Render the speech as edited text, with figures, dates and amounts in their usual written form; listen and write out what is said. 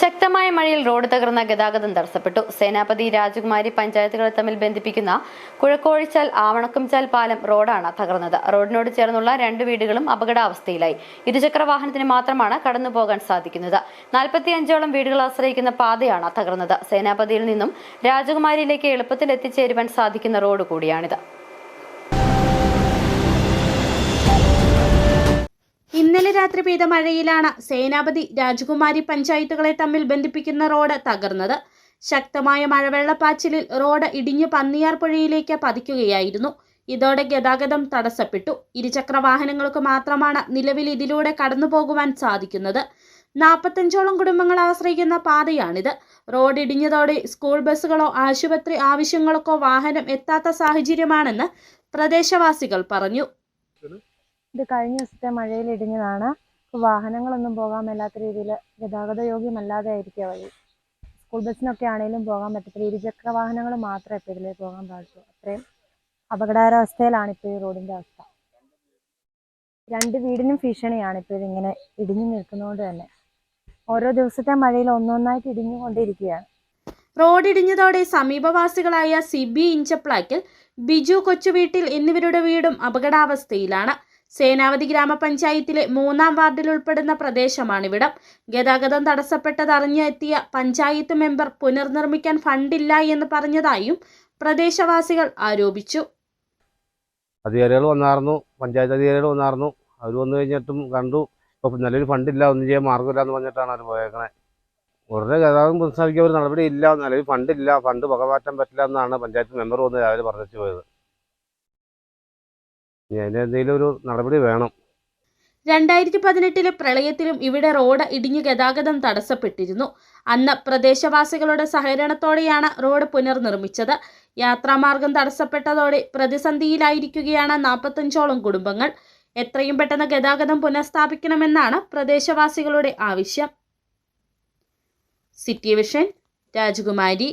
ശക്തമായ മഴയിൽ റോഡ് തകർന്ന ഗതാഗതം തടസ്സപ്പെട്ടു. സേനാപതി രാജകുമാരി പഞ്ചായത്തുകളെ തമ്മിൽ ബന്ധിപ്പിക്കുന്ന കുഴക്കോഴിച്ചാൽ ആവണക്കുംചാൽ പാലം റോഡാണ് തകർന്നത്. റോഡിനോട് ചേർന്നുള്ള 2 വീടുകളും അപകടാവസ്ഥയിലായി. ഇരുചക്ര വാഹനത്തിന് മാത്രമാണ് കടന്നുപോകാൻ സാധിക്കുന്നത്. 45ഓളം വീടുകൾ ആശ്രയിക്കുന്ന പാതയാണ് തകർന്നത്. സേനാപതിയിൽ നിന്നും രാജകുമാരിയിലേക്ക് എളുപ്പത്തിൽ എത്തിച്ചേരുവാൻ സാധിക്കുന്ന റോഡ് കൂടിയാണിത്. ഇന്നലെ രാത്രി പെയ്ത മഴയിലാണ് സേനാപതി രാജകുമാരി പഞ്ചായത്തുകളെ തമ്മിൽ ബന്ധിപ്പിക്കുന്ന റോഡ് തകർന്നത്. ശക്തമായ മഴവെള്ളപ്പാച്ചിലിൽ റോഡ് ഇടിഞ്ഞ് പന്നിയാർ പുഴയിലേക്ക് പതിക്കുകയായിരുന്നു. ഇതോടെ ഗതാഗതം തടസ്സപ്പെട്ടു. ഇരുചക്ര വാഹനങ്ങൾക്ക് മാത്രമാണ് നിലവിൽ ഇതിലൂടെ കടന്നുപോകുവാൻ സാധിക്കുന്നത്. 45ഓളം കുടുംബങ്ങൾ ആശ്രയിക്കുന്ന പാതയാണിത്. റോഡ് ഇടിഞ്ഞതോടെ സ്കൂൾ ബസ്സുകളോ ആശുപത്രി ആവശ്യങ്ങൾക്കോ വാഹനം എത്താത്ത സാഹചര്യമാണെന്ന് പ്രദേശവാസികൾ പറഞ്ഞു. ഇത് കഴിഞ്ഞ ദിവസത്തെ മഴയിൽ ഇടിഞ്ഞതാണ്. വാഹനങ്ങളൊന്നും പോകാൻ മേലാത്ത രീതിയിൽ ഗതാഗത യോഗ്യമല്ലാതെ ആയിരിക്കുക വഴി. സ്കൂൾ ബസ്സിനൊക്കെ ആണെങ്കിലും പോകാൻ പറ്റത്തില്ല. ഇരുചക്ര വാഹനങ്ങൾ മാത്രമേ ഇപ്പോൾ ഇതിലേക്ക് പോകാൻ പാടുള്ളൂ. അത്രയും അപകടാവസ്ഥയിലാണ് ഇപ്പോൾ ഈ റോഡിൻ്റെ അവസ്ഥ. 2 വീടിനും ഭീഷണിയാണ് ഇപ്പോൾ ഇതിങ്ങനെ ഇടിഞ്ഞു നിൽക്കുന്നതുകൊണ്ട് തന്നെ. ഓരോ ദിവസത്തെ മഴയിൽ ഒന്നൊന്നായിട്ട് ഇടിഞ്ഞുകൊണ്ടിരിക്കുകയാണ്. റോഡ് ഇടിഞ്ഞതോടെ സമീപവാസികളായ സിബി ഇഞ്ചപ്ലാക്കിൽ, ബിജു കൊച്ചുവീട്ടിൽ എന്നിവരുടെ വീടും അപകടാവസ്ഥയിലാണ്. സേനാപതി ഗ്രാമപഞ്ചായത്തിലെ 3-ാം വാർഡിൽ ഉൾപ്പെടുന്ന പ്രദേശമാണിവിടം. ഗതാഗതം തടസ്സപ്പെട്ടതറിഞ്ഞ് എത്തിയ പഞ്ചായത്ത് മെമ്പർ പുനർനിർമ്മിക്കാൻ ഫണ്ടില്ല എന്ന് പറഞ്ഞതായും പ്രദേശവാസികൾ ആരോപിച്ചു. അധികാരികൾ വന്നായിരുന്നു, പഞ്ചായത്ത് അധികാരികൾ വന്നായിരുന്നു. അവർ വന്നു കഴിഞ്ഞിട്ടും കണ്ടു ഇപ്പോൾ നിലവിൽ ഫണ്ടില്ല, ഒന്നും ചെയ്യാൻ മാർഗ്ഗമില്ല എന്ന് പറഞ്ഞിട്ടാണ് അവർ പോയേക്കണേ. ഉടനെ ഗതാഗതം പുനഃസ്ഥാപിക്കാൻ ഒരു നടപടി ഇല്ല, നിലവിൽ ഫണ്ടില്ല, ഫണ്ട് വകമാറ്റാൻ പറ്റില്ല എന്നാണ് പഞ്ചായത്ത് മെമ്പർ വന്ന് രാവിലെ പറഞ്ഞു പോയത്. അതിനെന്തെങ്കിലും ഒരു നടപടി വേണം. 2018 പ്രളയത്തിലും ഇവിടെ റോഡ് ഇടിഞ്ഞ് ഗതാഗതം തടസ്സപ്പെട്ടിരുന്നു. അന്ന് പ്രദേശവാസികളുടെ സഹകരണത്തോടെയാണ് റോഡ് പുനർനിർമ്മിച്ചത്. യാത്രാമാർഗം തടസ്സപ്പെട്ടതോടെ പ്രതിസന്ധിയിലായിരിക്കുകയാണ് 45ഓളം കുടുംബങ്ങൾ. എത്രയും പെട്ടെന്ന് ഗതാഗതം പുനഃസ്ഥാപിക്കണമെന്നാണ് പ്രദേശവാസികളുടെ ആവശ്യം. സിറ്റി വിഷൻ, രാജകുമാരി.